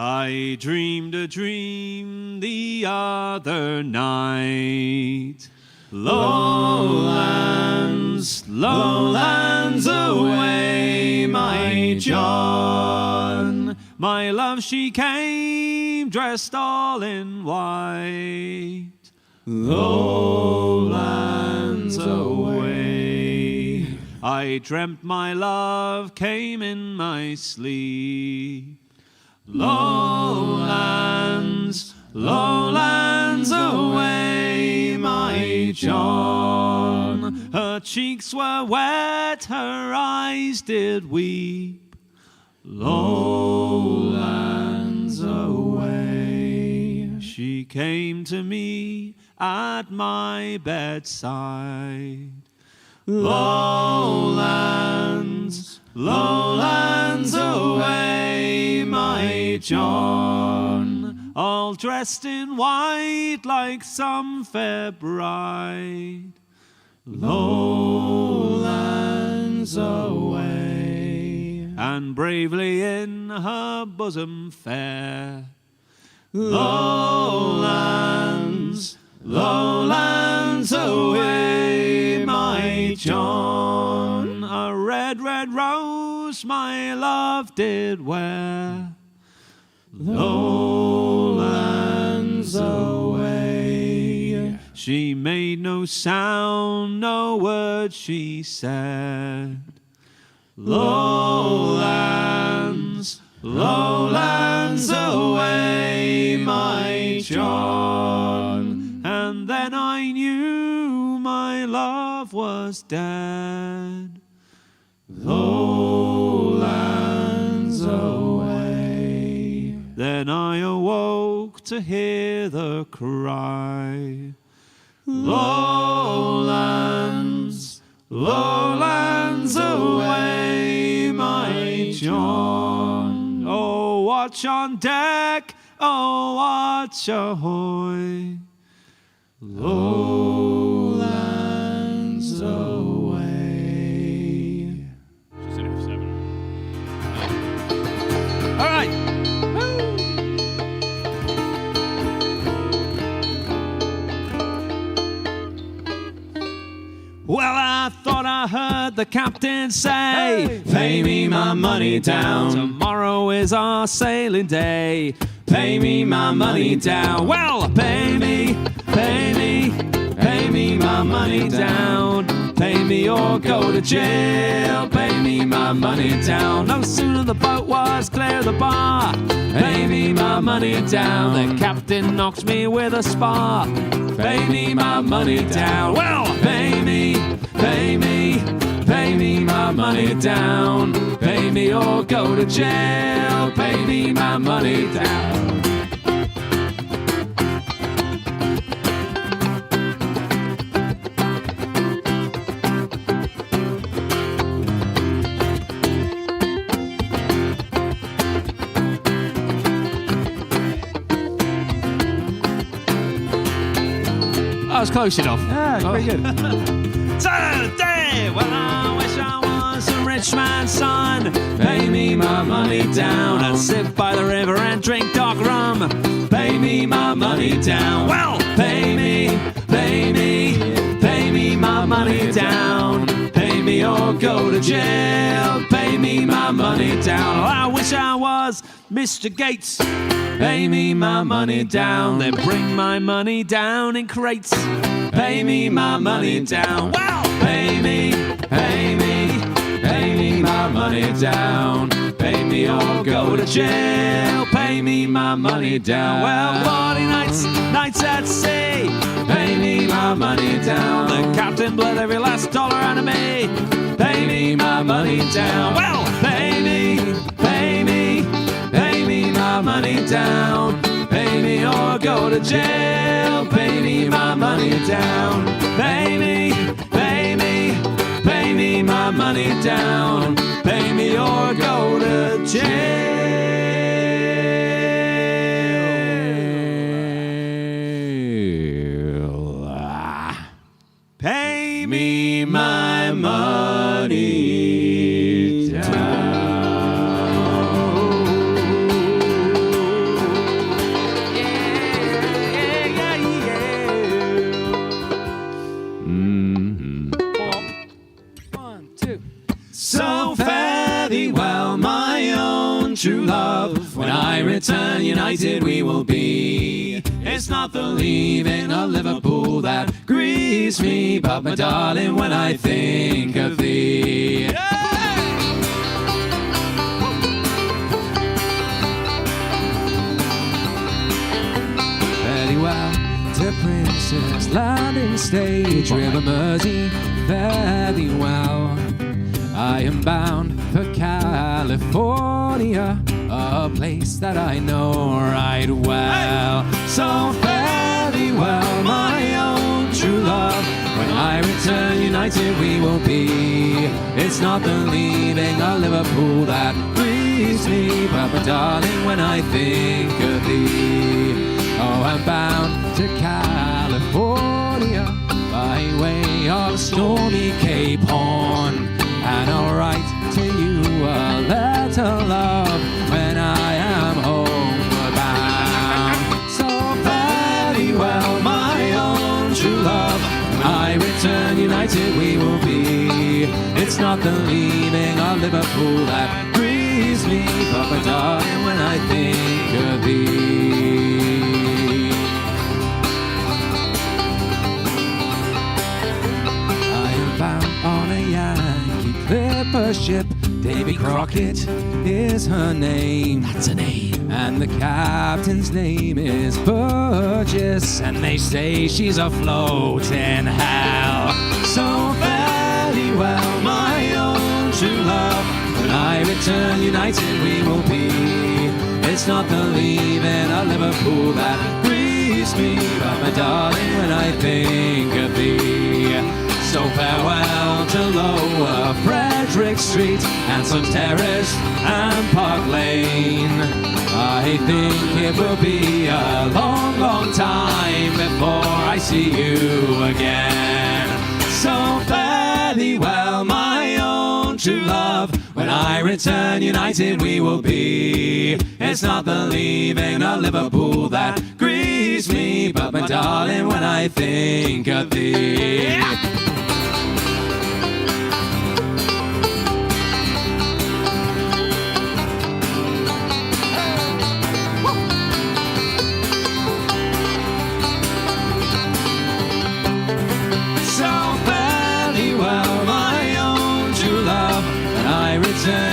I dreamed a dream the other night. Lowlands, lowlands away, my John. My love, she came dressed all in white. Lowlands away. I dreamt my love came in my sleep. Lowlands, lowlands away, my John. Her cheeks were wet, her eyes did weep. Lowlands away. She came to me at my bedside. Lowlands, lowlands away, my John. All dressed in white like some fair bride. Lowlands away. And bravely in her bosom fair. Lowlands, lowlands away, my John. A red, red rose my love did wear. Lowlands away. She made no sound, no word she said. Lowlands, lowlands away, my John. And then I knew my love was dead. Lowlands away. Then I awoke to hear the cry. Lowlands, lowlands away, my John. Oh, watch on deck, oh, watch ahoy. Lowlands away. Just in F7. All right. Well, I thought I heard the captain say, hey, pay me my money down. Tomorrow is our sailing day. Pay me my money down. Well, pay me my money down. Pay me or go to jail. Pay me my money down. No sooner the boat was clear of the bar. Pay me my money down. The captain knocks me with a spar. Pay me my money down. Well, pay me my money down. Pay me or go to jail. Pay me my money down. That was close enough. Yeah, pretty good. Today, well, I wish I was a rich man's son. Pay me my money down. I'd sit by the river and drink dark rum. Pay me my money down. Well, pay me my money down. Pay me or go to jail. Pay me my money down. Oh, I wish I was Mr. Gates. Pay me my money down. Then bring my money down in crates. Pay me my money down. Well, pay me my money down. Pay me or go to jail. Pay me my money down. Well, party nights at sea. Pay me my money down. The captain bled every last dollar out of me. Pay me my money down. Well, pay me my money down. Pay me or go to jail. Pay me my money down. Pay me my money down. Pay me or go to jail. Pay me my money down. true love. When I return, united we will be. It's not the leaving of Liverpool that grieves me, but my darling, when I think of thee. Very well, to Princess Landing Stage, River Mersey, very well. I am bound for California, a place that I know right well. So fare thee well, my own true love. When I return, united we will be. It's not the leaving of Liverpool that grieves me, but my darling, when I think of thee. Oh, I'm bound to California by way of stormy Cape Horn. And I'll write to you a letter, love, when I am homeward bound. So fare thee well, my own true love. When I return, united we will be. It's not the leaving of Liverpool that grieves me, but my darling, when I think of thee. I am bound on a Yankee Clipper ship. Davy Crockett is her name. That's a name. And the captain's name is Burgess, and they say she's afloat in hell. So fare thee well, my own true love. When I return, united we will be. It's not the leaving of Liverpool that grieves me, but my darling, when I think of thee. So farewell to Lower Frederick Street and St. Terrace and Park Lane. I think it will be a long, long time before I see you again. So fare thee well, my own true love. When I return, united we will be. It's not the leaving of Liverpool that grieves me, but my darling, when I think of thee.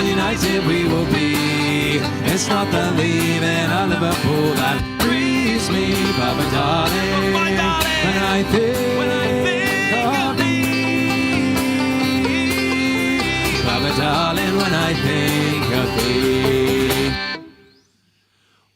United we will be. It's not the leaving of Liverpool that grieves me, but my darling, when I think of thee. But my darling, when I think of thee.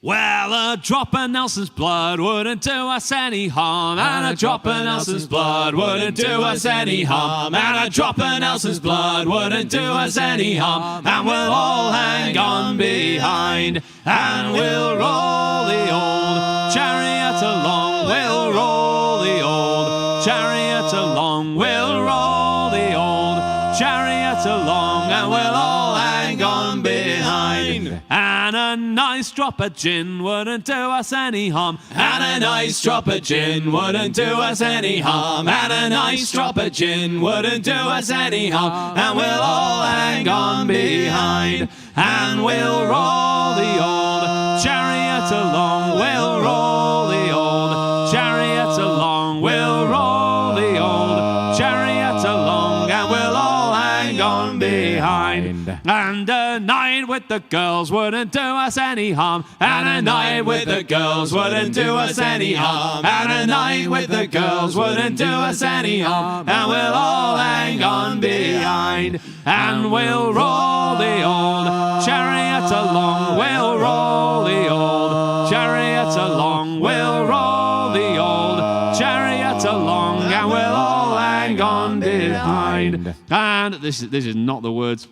Well, a drop of Nelson's blood wouldn't do us any harm, and a drop of Nelson's blood wouldn't do us any harm, and a drop of Nelson's blood wouldn't do us any harm, and we'll all hang on behind, and we'll roll the old chariot along, we'll roll the old chariot along, we'll roll the old chariot along, and we'll all hang on behind. And a nice drop of gin wouldn't do us any harm, and a nice drop of gin wouldn't do us any harm, and a nice drop of gin wouldn't do us any harm, and we'll all hang on behind, and we'll roll the old chariot along, we'll roll the old chariot along, we'll roll the old chariot along, and we'll all hang on behind. And a night with the girls wouldn't do us any harm, and a night with the girls wouldn't do us any harm, and a night with the girls wouldn't do us any harm, and we'll all hang on behind, and we'll roll the old chariot along, we'll roll the old chariot along, we'll roll the old chariot along, and we'll all hang on behind. And this is not the words.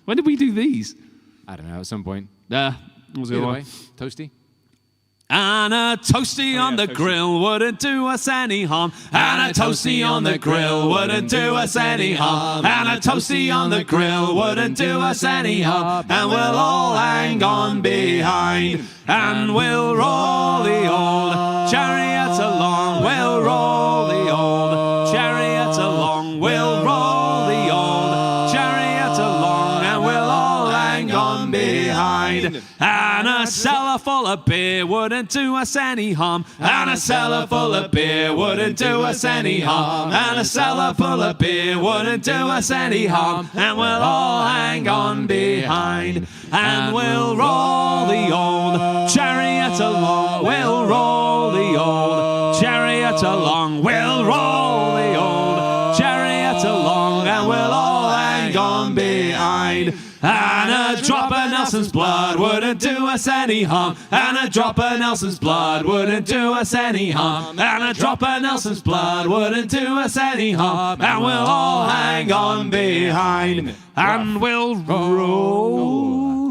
When did we do these? I don't know, at some point. What was the other one? Toasty? And a toasty on the grill wouldn't do us any harm, and a toasty on the grill wouldn't do us any harm, and a toasty on the grill wouldn't do us any harm, and we'll all hang on behind, and we'll roll the old chariot along, we'll roll the old chariot along, we'll roll the old chariot along, and we'll all hang on behind. And a cellar full of beer wouldn't do us any harm. And a cellar full of beer wouldn't do us any harm. And a cellar full of beer wouldn't do us any harm. And we'll all hang on behind. And we'll roll the old chariot along. We'll roll the old chariot along. We'll roll the old chariot along. And we'll all hang on behind. And a drop of Nelson's blood wouldn't do us any harm. And a drop of Nelson's blood wouldn't do us any harm. And a drop of Nelson's blood wouldn't do us any harm. And we'll all hang on behind. And we'll roll.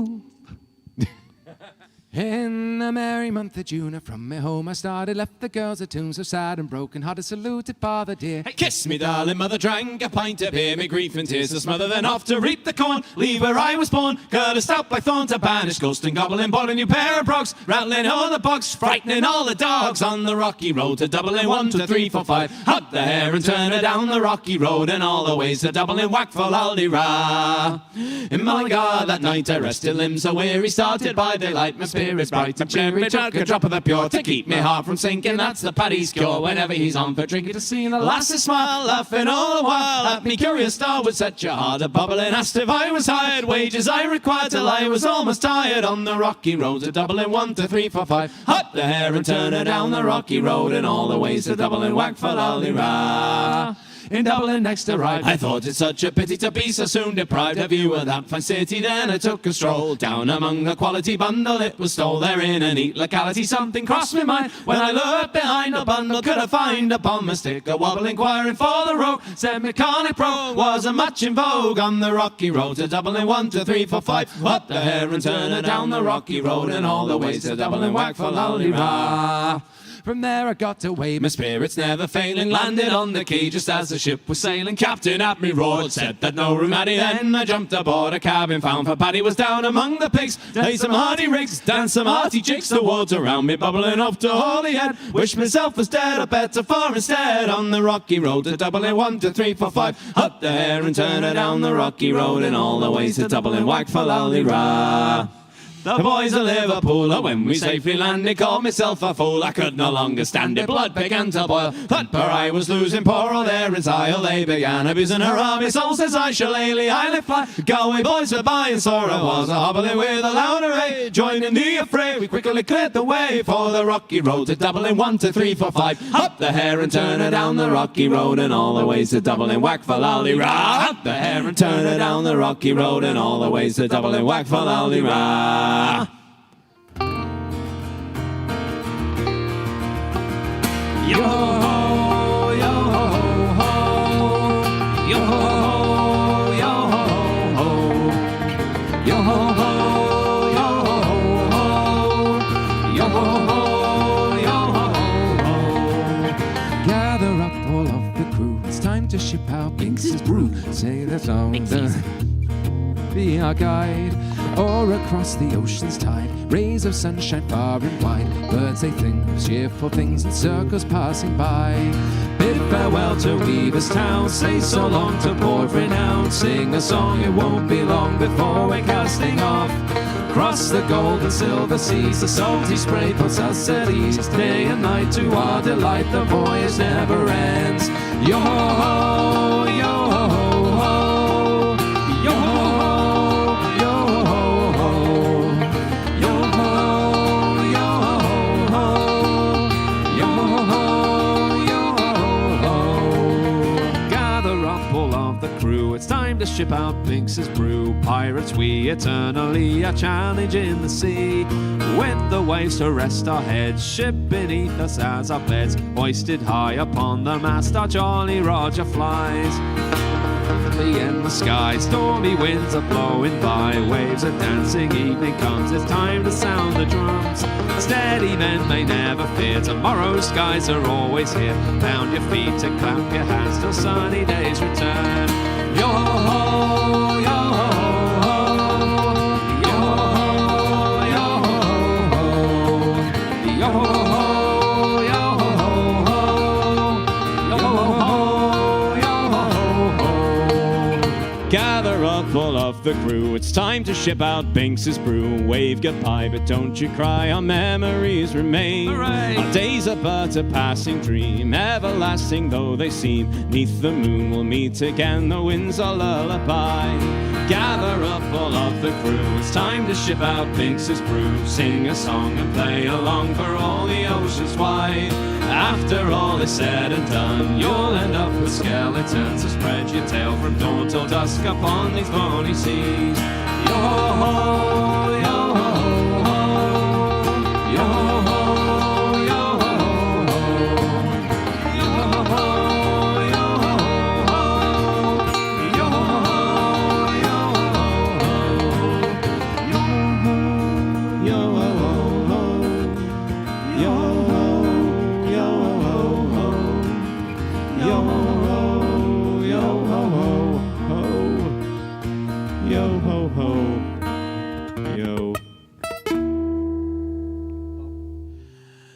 In the merry month of June, from my home I started, left the girls at home so sad and broken hearted, saluted father dear. Hey, kiss me, darling mother, drank a pint of beer, me grief and tears to smother, then off to reap the corn, leave where I was born, cut a stout black thorn to banish ghost and goblin, bought a new pair of brogues, rattling all the bugs, frightening all the dogs, on the rocky road to Dublin, 1, 2, 3, 4, 5, up the hare and turn her down the rocky road, and all the ways to Dublin, whack for Aldi-ra. In my God, that night I rested, limbs so weary, started by daylight, my spirits bright and cheery, took a drop of the pure to keep me heart from sinking. That's the Paddy's cure whenever he's on for drinking. To see the lasses smile, laughing all the while at me curious star would set your heart a bubbling. Asked if I was hired, wages I required till I was almost tired. On the rocky road to Dublin, 1, 2, 3, 4, 5, up the hare and turn her down the rocky road, and all the ways to Dublin, whack for Aldi-ra. In Dublin next arrived, I thought it such a pity to be so soon deprived of view of that fine city. Then I took a stroll down among the quality bundle it was stole there in a neat locality. Something crossed my mind when I looked behind the bundle. Could I find upon my stick a wobble inquiring for the rogue? Said mechanic pro wasn't much in vogue. On the rocky road to Dublin, 1, 2, 3, 4, 5, up the hare and turn her down the rocky road, and all the ways to Dublin, whack for Aldi-ra. From there I got away, my spirits never failing, landed on the quay just as the ship was sailing. Captain at me roared, said that no room had he. Then I jumped aboard a cabin found, for Paddy was down among the pigs. Played some hearty rigs, danced some hearty jigs, the water around me bubbling off to Holyhead. Wished myself was dead, I better far instead. On the rocky road to Dublin, 1, 2, 3, 4, 5, up the hare and turn her down the rocky road, and all the ways to Dublin, whack for Aldi-ra. The boys of Liverpool, when we safely landed, called myself a fool. I could no longer stand it, blood began to boil. But per I was losing poor old Erin's isle, they began abusing her army. Soul says I shall ailey, I live fly. Galway boys were by, and sore I was a hobbling with a loud array. Joining the affray, we quickly cleared the way for the rocky road to Dublin, 1, 2, 3, 4, 5, up the hare and turn her down the rocky road, and all the ways to Dublin, whack for Aldi-ra. Up the hare and turn her down the rocky road, and all the ways to Dublin, whack for Aldi-ra. Yo ho, yo ho, ho, yo ho, yo ho, yo ho, yo ho, yo ho, yo ho. gather up all of the crew, it's time to ship out Bink's brew. Say the song, be our guide, or across the ocean's tide, rays of sunshine far and wide, birds they think cheerful things and circles passing by. Bid farewell to Weaver's Town, say so long to Port Renown, sing a song, it won't be long before we're casting off. Cross the gold and silver seas, the salty spray puts us at ease, day and night to our delight, the voyage never ends. Yo ho, yo ho, ho, yo ho. It's time to ship out Bink's brew. Pirates we eternally are challenging the sea, with the waves to rest our heads, ship beneath us as our beds, hoisted high upon the mast our jolly Roger flies. In the sky, stormy winds are blowing by, waves are dancing, evening comes, it's time to sound the drums. Steady men may never fear, tomorrow's skies are always here. Pound your feet and clap your hands till sunny days return. Yo ho, yo ho, ho, yo ho, yo ho, yo ho, yo ho, yo ho, yo ho. Gather up all of the crew. It's time to ship out Binks's brew. Wave goodbye, but don't you cry, our memories remain. Hooray! Our days are but a passing dream, everlasting though they seem. Neath the moon we'll meet again, the winds are lullaby. Gather up all of the crew, it's time to ship out Binks's brew. Sing a song and play along for all the oceans wide. After all is said and done, you'll end up with skeletons. So spread your tail from dawn till dusk upon these bonny seas. Yo-ho-ho, yo-ho-ho, yo-ho-ho, yo-ho-ho, yo-ho-ho, yo-ho-ho, yo-ho-ho,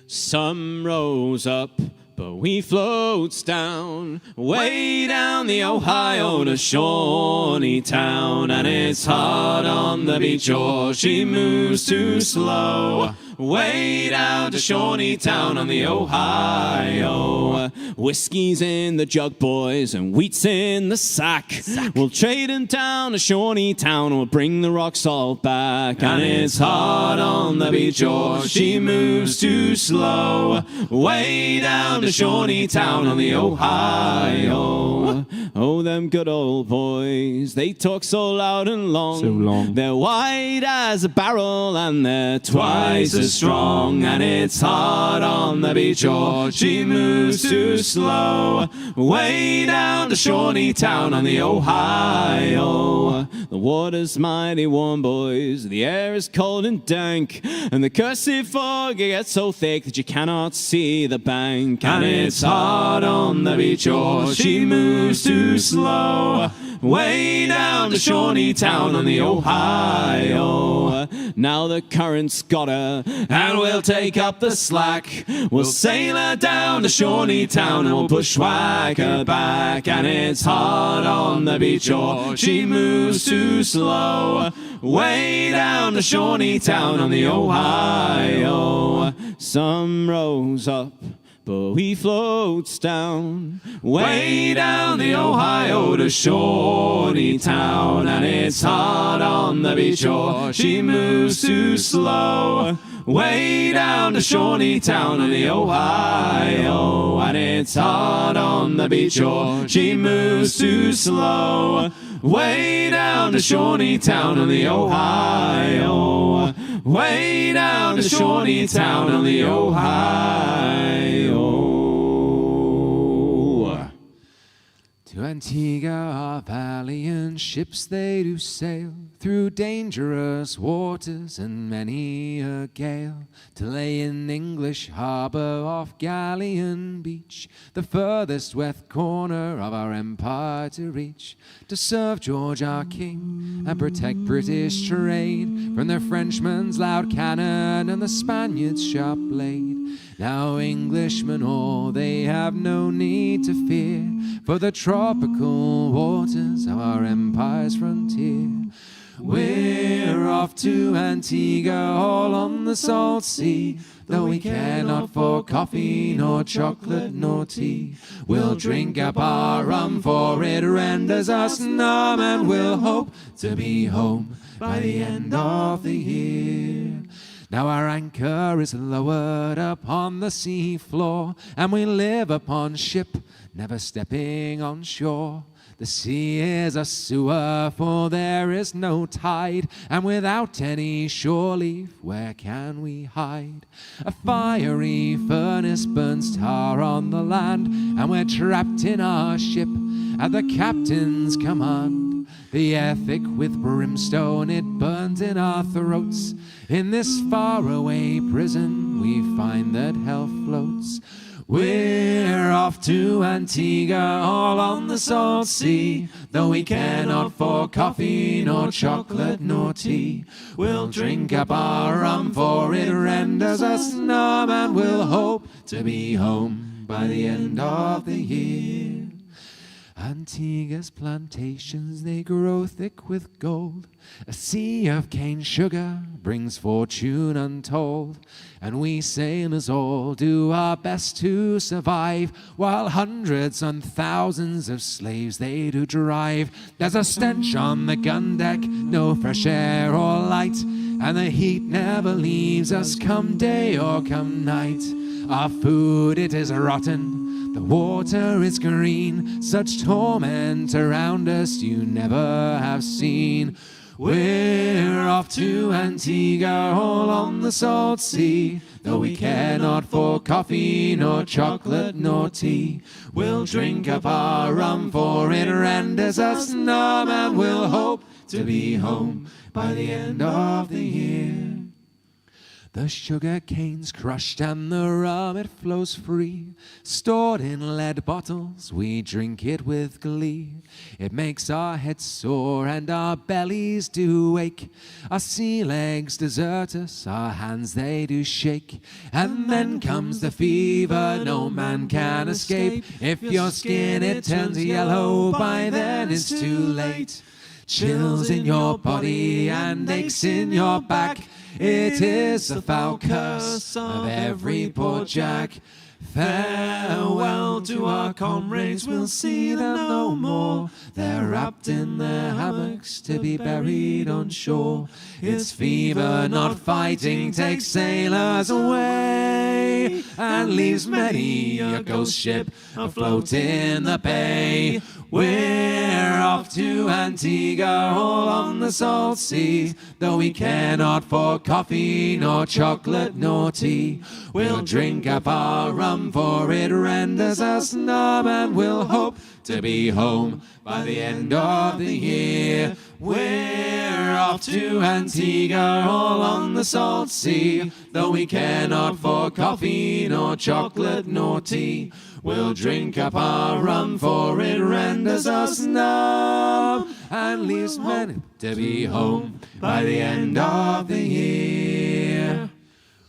Some rose up, but we floats down, way down the Ohio to Shawneetown. And it's hard on the beach, or she moves too slow. Way down to Shawneetown on the Ohio. Whiskey's in the jug, boys, and wheat's in the sack. We'll trade in down to Shawneetown, we'll bring the rock salt back. And it's hard on the beach, or she moves too slow. Way down to Shawneetown on the Ohio. Oh, them good old boys, they talk so loud and long. So long. They're wide as a barrel and they're twice as strong. And it's hard on the beach, or she moves too slow. Way down to Shawneetown on the Ohio. The water's mighty warm, boys, the air is cold and dank, and the cursed fog gets so thick that you cannot see the bank. And it's hard on the beach, or she moves too slow. Way down to Shawneetown on the Ohio. Now the current's got her, and we'll take up the slack. We'll sail her down to Shawneetown, and we'll bushwhack her back. And it's hard on the beach, or she moves too slow. Way down to Shawneetown on the Ohio. Some rose up, but we floats down, way down the Ohio to Shawneetown. And it's hard on the beach, or she moves too slow. Way down to Shawneetown on the Ohio. And it's hard on the beach, or she moves too slow. Way down to Shawneetown on the Ohio. Way down to Shawneetown on the Ohio. To Antigua our valiant ships they do sail, through dangerous waters and many a gale, to lay in English harbour off Galleon beach, the furthest west corner of our empire to reach, to serve George our king and protect British trade from the Frenchman's loud cannon and the Spaniards' sharp blade. Now Englishmen all, they have no need to fear for the tropical waters of our empire's frontier. We're off to Antigua, all on the salt sea, though we care not for coffee, nor chocolate, nor tea. We'll drink up our rum, for it renders us numb, and we'll hope to be home by the end of the year. Now our anchor is lowered upon the sea floor, and we live upon ship, never stepping on shore. The sea is a sewer, for there is no tide, and without any shore leaf, where can we hide? A fiery furnace burns tar on the land, and we're trapped in our ship at the captain's command. The air thick with brimstone, it burns in our throats. In this faraway prison, we find that hell floats. We're off to Antigua, all on the salt sea, though we care not for coffee, nor chocolate, nor tea. We'll drink up our rum, for it renders us numb, and we'll hope to be home by the end of the year. Antigua's plantations, they grow thick with gold. A sea of cane sugar brings fortune untold. And we sailors all do our best to survive, while hundreds and thousands of slaves they do drive. There's a stench on the gun deck, no fresh air or light, and the heat never leaves us come day or come night. Our food, it is rotten, the water is green, such torment around us you never have seen. We're off to Antigua, all on the salt sea, though we care not for coffee, nor chocolate, nor tea. We'll drink up our rum, for it renders us numb, and we'll hope to be home by the end of the year. The sugar cane's crushed and the rum, it flows free. Stored in lead bottles, we drink it with glee. It makes our heads sore and our bellies do ache. Our sea legs desert us, our hands they do shake. And then comes the fever, no man can escape. If your skin it turns yellow, by then it's too late. Chills in your body and aches in your back, it is the foul curse of every poor Jack. Farewell to our comrades, we'll see them no more. They're wrapped in their hammocks to be buried on shore. It's fever, not fighting, takes sailors away, and leaves many a ghost ship afloat in the bay. We're off to Antigua, all on the salt sea, though we care not for coffee, nor chocolate, nor tea. We'll drink up our rum, for it renders us numb, and we'll hope to be home by the end of the year. We're off to Antigua, all on the salt sea, though we care not for coffee, nor chocolate, nor tea. We'll drink up our rum, for it renders us numb, and leaves men to be home by the end of the year.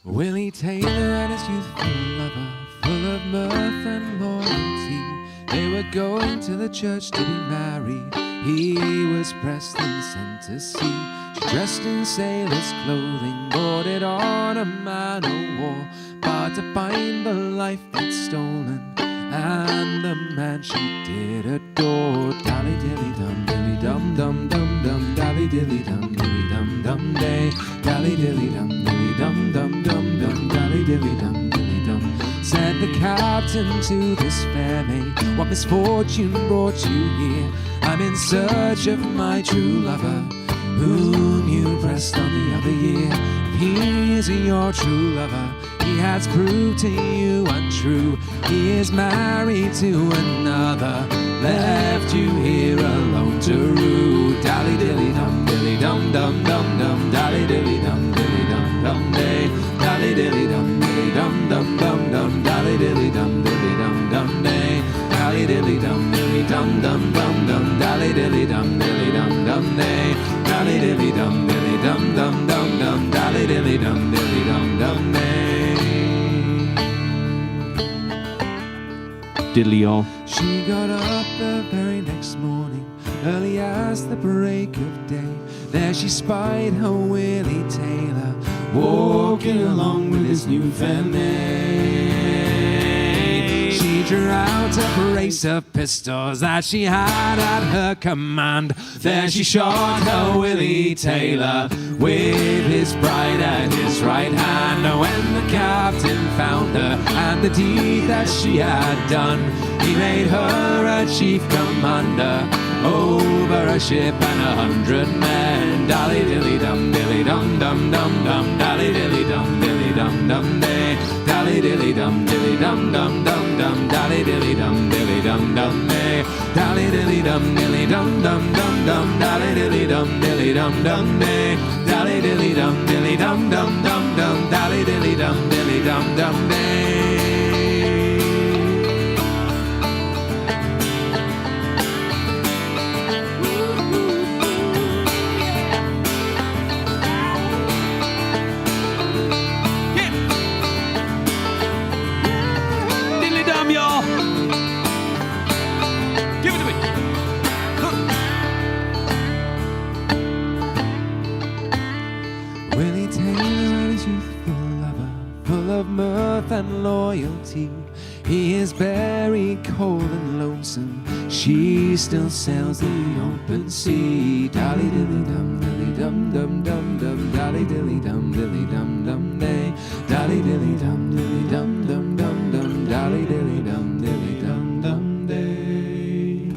Willie Taylor and his youthful lover, full of mirth and loyalty, they were going to the church to be married. He was pressed and sent to sea. She dressed in sailor's clothing, boarded on a man o' war, but to find the life that's stolen and the man she did adore. Dally dilly dum dilly dum dum dum dum, dally dilly dum dilly dum dum day, dally dilly dum dilly dum dum dum dum, dally dilly dum dilly dum. Said the captain to this fair maid, what misfortune brought you here? I'm in search of my true lover, whom you pressed on the other year. If he is your true lover, he has proved to you untrue. He is married to another, left you here alone to rue. Dally dilly dum dilly dum dum dum dum, dally dilly dum dilly dum dum day, dally dilly dum dilly dum dum dum dum, dally dilly dum dilly dum dum day, dally dilly dum dilly dum dum dum dum, dally dilly dum dilly dum dum day, dally dilly dum dilly dum dum dum dum, dally dilly dum dilly dum dum day. Diddly-all. She got up the very next morning, early as the break of day. There she spied her Willie Taylor, walking along with his new fair maid. She drew out a brace of pistols that she had at her command. There she shot her Willie Taylor with his bride at his right hand. When the captain found her and the deed that she had done, he made her a chief commander over a ship and 100 men. Dally dilly dum dilly dum dum dum dum, dally dilly dum dilly dum dum day, dally dilly dum dilly dum dum dum dum, dally dilly dum dilly dum dum day, dally dilly dum dilly dum dum dum dum, dally dilly dum dilly dum dum day, dally dilly dum dilly dum dum dum dum, dally dilly dum dilly dum dum day. Diddly-dum, y'all. Give it to me. worth and loyalty. He is very cold and lonesome. She still sails the open sea. Dally dilly dum dilly dum dum dum dum. Dally dilly dum dilly dum dum day. Dally dilly dum dilly dum dum dum dum. Dally dilly dum dilly dum dum day.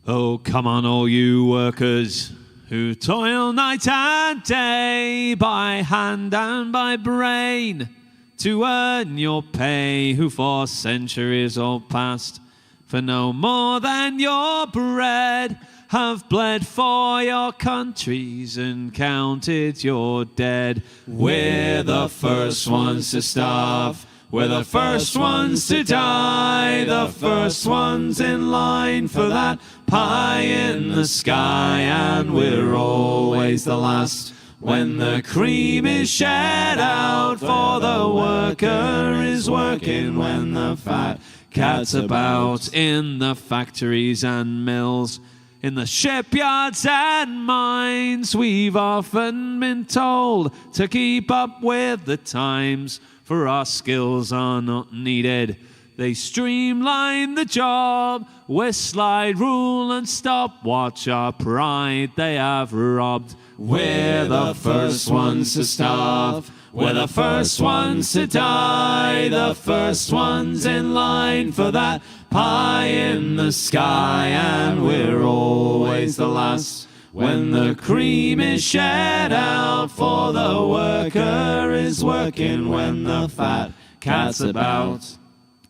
Oh, come on, all you workers who toil night and day by hand and by brain to earn your pay, who for centuries all past for no more than your bread have bled for your countries and counted your dead. We're the first ones to starve, we're the first ones to die, the first ones in line for that pie in the sky, and we're always the last when the cream is shed out, for the worker is working when the fat cat's about. In the factories and mills, in the shipyards and mines, we've often been told to keep up with the times, for our skills are not needed. They streamline the job with slide rule and stopwatch. Our pride they have robbed. We're the first ones to starve, we're the first ones to die, the first ones in line for that pie in the sky, and we're always the last when the cream is shed out, for the worker is working when the fat cat's about.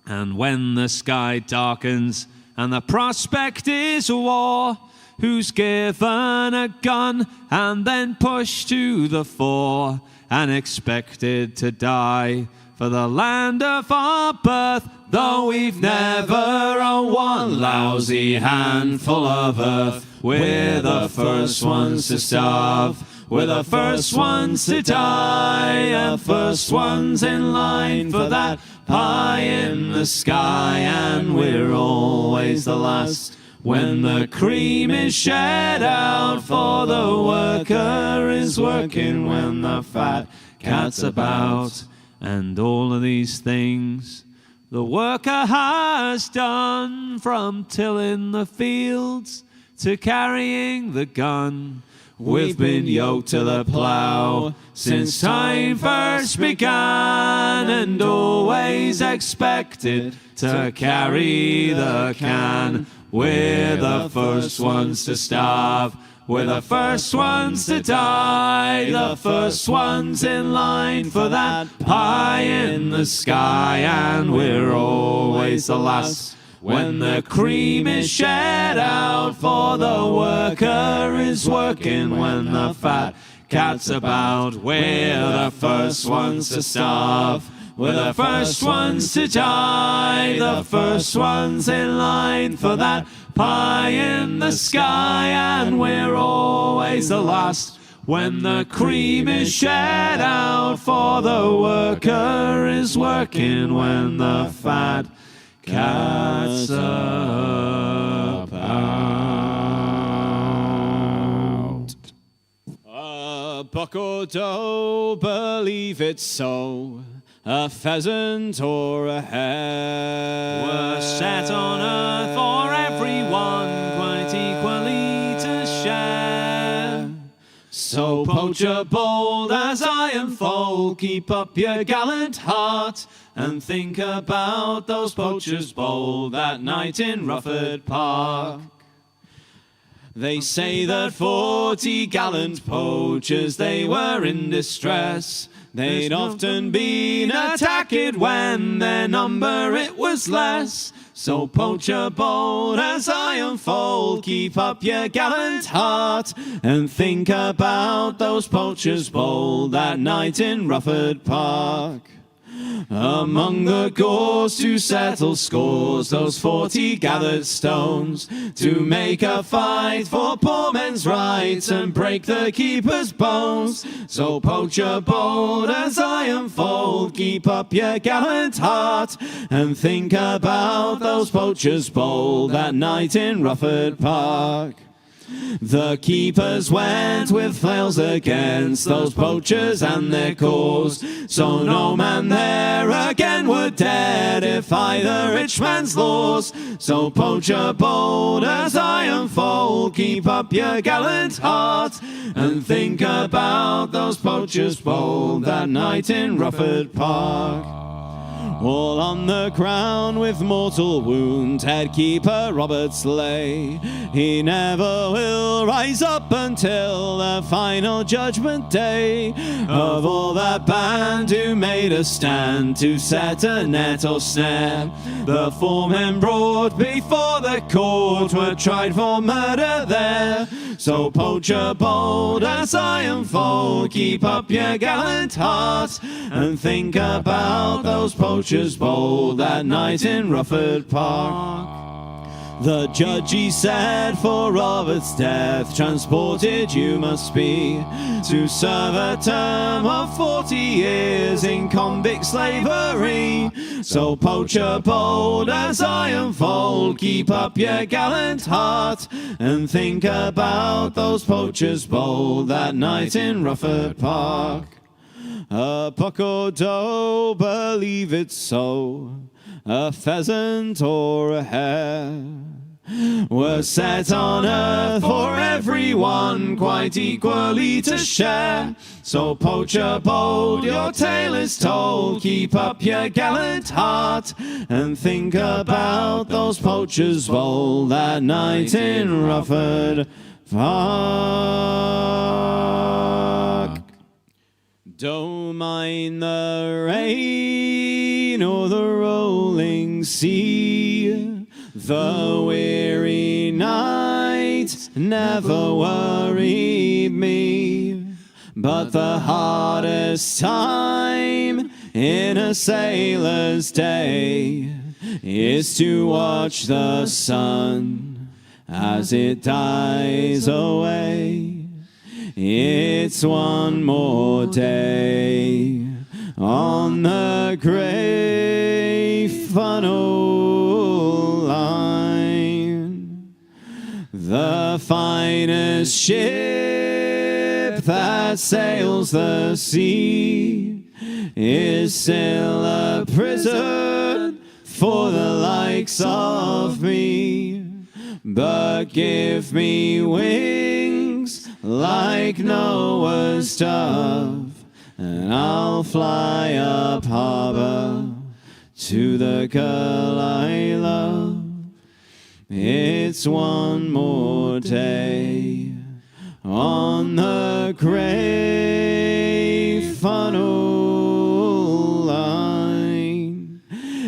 And when the sky darkens and the prospect is war, who's given a gun and then pushed to the fore and expected to die for the land of our birth, though we've never a one lousy handful of earth. We're the first ones to starve, we're the first ones to die, the first ones in line for that pie in the sky, and we're always the last when the cream is shed out, for the worker is working when the fat cat's about. And all of these things the worker has done, from tilling the fields to carrying the gun. We've been yoked to the plough since time first began, and always expected to carry the can. We're the first ones to starve, we're the first ones to die, the first ones in line for that pie in the sky, and we're always the last when the cream is shed out, for the worker is working when the fat cat's about. We're the first ones to starve, we're the first ones to die, the first ones in line for that pie in the sky, and we're always the last when the cream is shed out, for the worker is working when the fat cat's about. A buck or doe, believe it so, a pheasant or a hare, were set on earth for everyone quite equally to share. So poacher bold as iron foal, keep up your gallant heart, and think about those poachers bold that night in Rufford Park. They say that 40 gallant poachers, they were in distress. They'd often been attacked when their number it was less. So poacher bold as iron foal, keep up your gallant heart, and think about those poachers bold that night in Rufford Park. Among the gores to settle scores, those 40 gathered stones, to make a fight for poor men's rights and break the keeper's bones. So poacher bold as iron foal, keep up your gallant heart, and think about those poachers bold that night in Rufford Park. The keepers went with flails against those poachers and their cause, so no man there again would dare defy the rich man's laws. So poacher bold as iron fold, keep up your gallant heart, and think about those poachers bold that night in Rufford Park. All on the ground with mortal wound, head keeper Roberts lay. He never will rise up until the final judgment day. Of all that band who made a stand to set a net or snare, the 4 men brought before the court were tried for murder there. So poacher bold as iron fold, keep up your gallant heart, and think about those poachers bold that night in Rufford Park. The judge, he said, for Robert's death transported you must be to serve a term of 40 years in convict slavery. So poacher bold as iron fold, keep up your gallant heart, and think about those poachers bold that night in Rufford Park. A buck or doe, believe it so, a pheasant or a hare, were set on earth for everyone quite equally to share. So poacher bold, your tale is told, keep up your gallant heart, and think about those poachers bold that night in Rufford Park. Don't mind the rain or the rolling sea, the weary night never worried me, but the hardest time in a sailor's day is to watch the sun as it dies away. It's one more day on the grey funnel line. The finest ship that sails the sea is still a prison for the likes of me. But give me wings like Noah's dove, and I'll fly up harbor to the girl I love. It's one more day on the grey funnel line.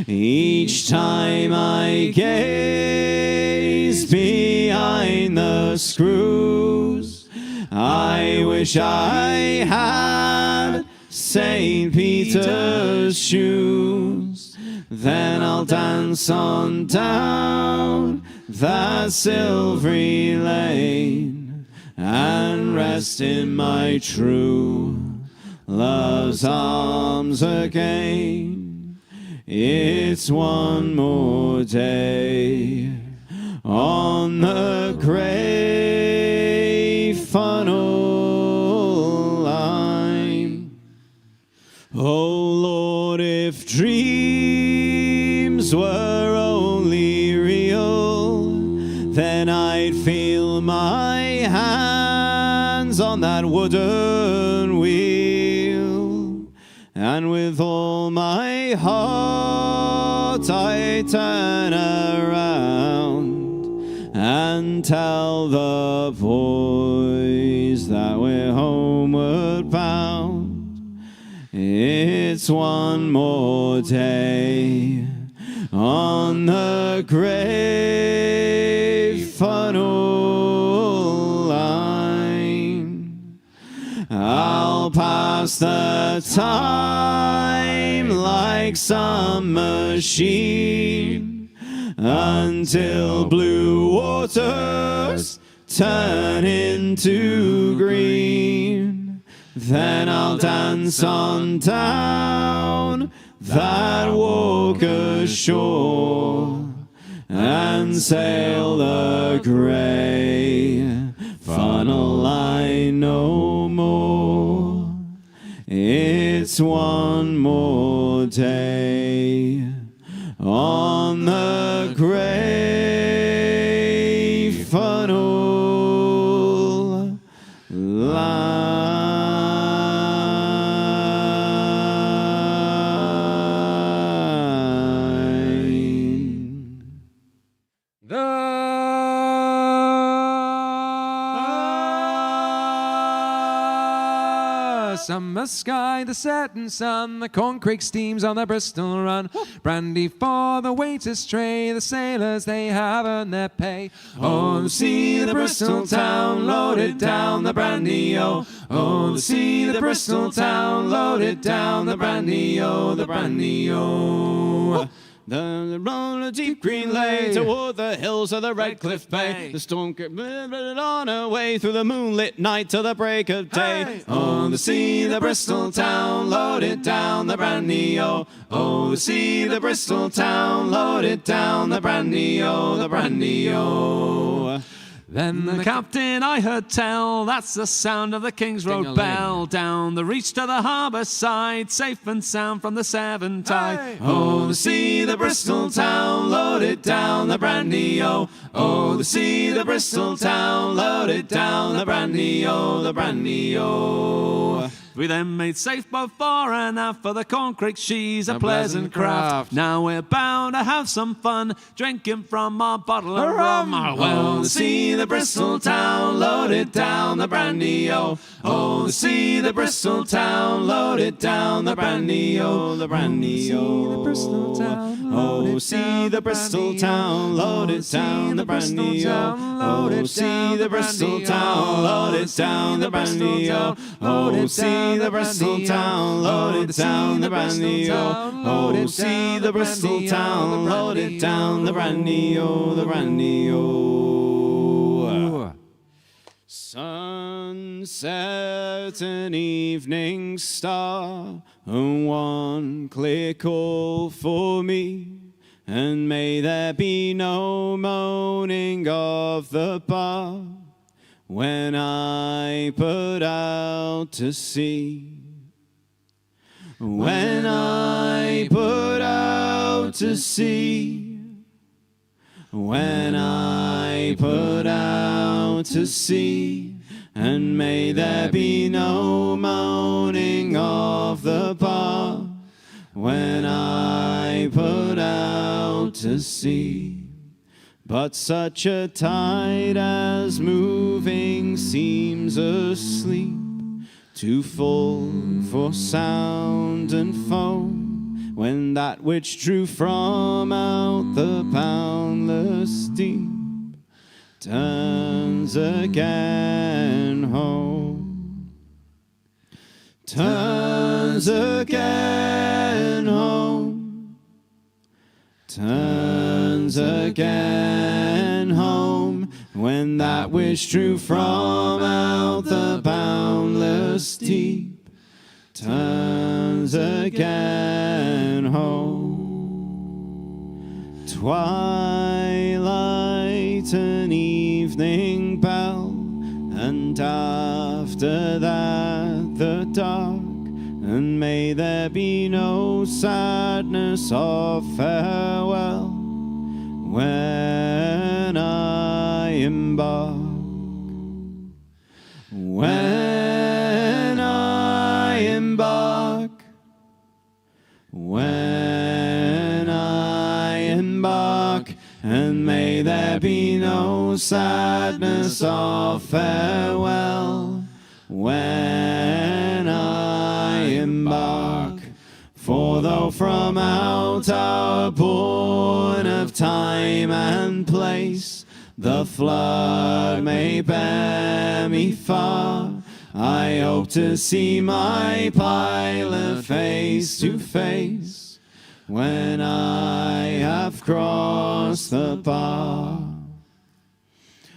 Each time I gaze behind the screws, I wish I had St. Peter's shoes. Then I'll dance on down that silvery lane and rest in my true love's arms again. It's one more day on the grey funnel line. Oh Lord, if dreams were only real, then I'd feel my hands on that wooden wheel, and with all my heart I'd turn around and tell the boys that we're homeward bound. It's one more day on the grey funnel line. I'll pass the time like some machine until blue waters turn into green. Then I'll dance on down that walk ashore and sail the grey funnel line no more. It's one more day on the grey funnel line. Summer sky, the setting sun, the Corncrake steams on the Bristol run. Brandy for the waiter's tray, the sailors, they have earned their pay. Oh, the sea, the Bristol town, loaded down the brandy, oh. Oh, the sea, the Bristol town, loaded down the brandy, oh, the brandy, oh. The roll of deep green lay toward the hills of the Redcliffe Bay. The storm kept on her way through the moonlit night till the break of day. On the sea, the Bristol town, loaded down the brandy, oh. Oh, the sea, the Bristol town, loaded down the brandy, oh, the brandy, oh. Then the captain I heard tell, that's the sound of the King's Road bell. Down the reach to the harbour side, safe and sound from the Severn tide. Hey. Oh, the sea, the Bristol town, loaded down the brandy, oh. Oh, the sea, the Bristol town, loaded down the brandy, oh, the brandy, oh. We then made safe both fore and aft, for the Corncrake she's a pleasant craft. Now we're bound to have some fun, drinking from our bottle of rum. Well, the sea, the Bristol town, loaded down the brandy, oh. Oh, the sea, the Bristol town, loaded down the brandy, oh, the brandy, oh. Oh, see the Bristol town, loaded down the brandy, oh. Oh, see the Bristol town, loaded down the brandy, oh. Oh, see the Bristol town, loaded down the brandy, oh. Oh, see the Bristol town, loaded down the brandy, oh, the brandy, oh. Sunset and evening star, one clear call for me, and may there be no moaning of the bar when I put out to sea. When I put out to sea. When I put out to sea. And may there be no moaning of the bar when I put out to sea. But such a tide as moving seems asleep, too full for sound and foam, when that which drew from out the boundless deep turns again home. Turns again home. Turns again home, when that which drew from out the boundless deep turns again home. Twilight and evening bell, and after that the dark, and may there be no sadness of farewell when I embark. When I embark. When I embark. And may there be no sadness of farewell when I embark. For though from out our bourne of time and place the flood may bear me far, I hope to see my pilot face to face when I have crossed the bar.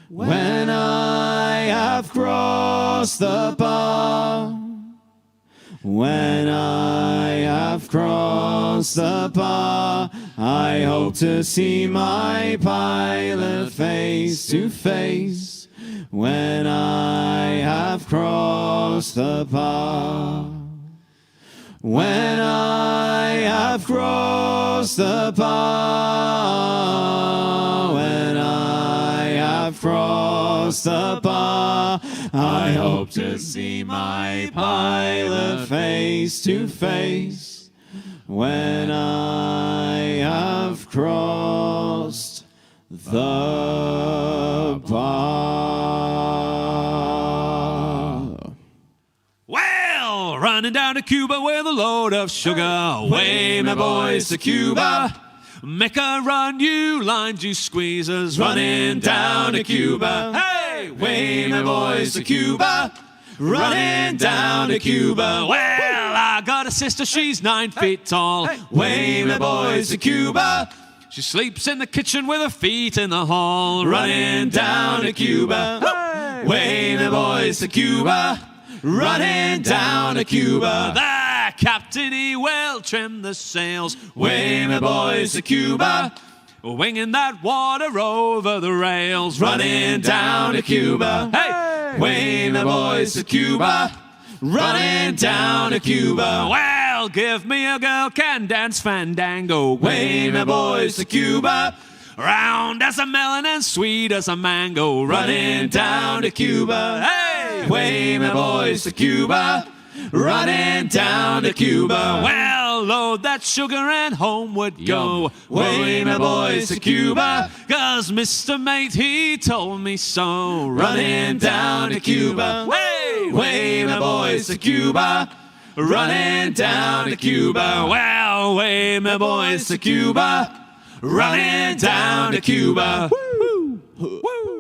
When I have crossed the bar. When I have crossed the bar, I hope to see my pilot face to face when I have crossed the bar. When I have crossed the bar, when I have crossed the bar, I hope to see my pilot face to face. When I have crossed the bar. Well, running down to Cuba with a load of sugar. Away, my boys, to Cuba. Make a run, you lime juice squeezers. Running down to Cuba. Hey, way, my boys, to Cuba. Running down to Cuba. Well, I got a sister, she's 9 feet tall. Way, my boys, to Cuba. She sleeps in the kitchen with her feet in the hall. Running down to Cuba. Way, my boys, to Cuba. Running down to Cuba. The captain, he well trimmed the sails. Way, my boys, to Cuba. Winging that water over the rails. Running down to Cuba. Hey! Way, my boys, to Cuba. Running down to Cuba. Well, give me a girl can dance fandango. Way, my boys, to Cuba. Round as a melon and sweet as a mango. Running down to Cuba. Hey! Way, my boys, to Cuba. Running down to Cuba. Well, load that sugar and homeward go. Way, my boys, to Cuba. 'Cause Mr. Mate, he told me so. Running down to Cuba. Way, my boys, to Cuba. Running down to Cuba. Well, way, my boys, to Cuba. Running down to Cuba. Woo! Woo!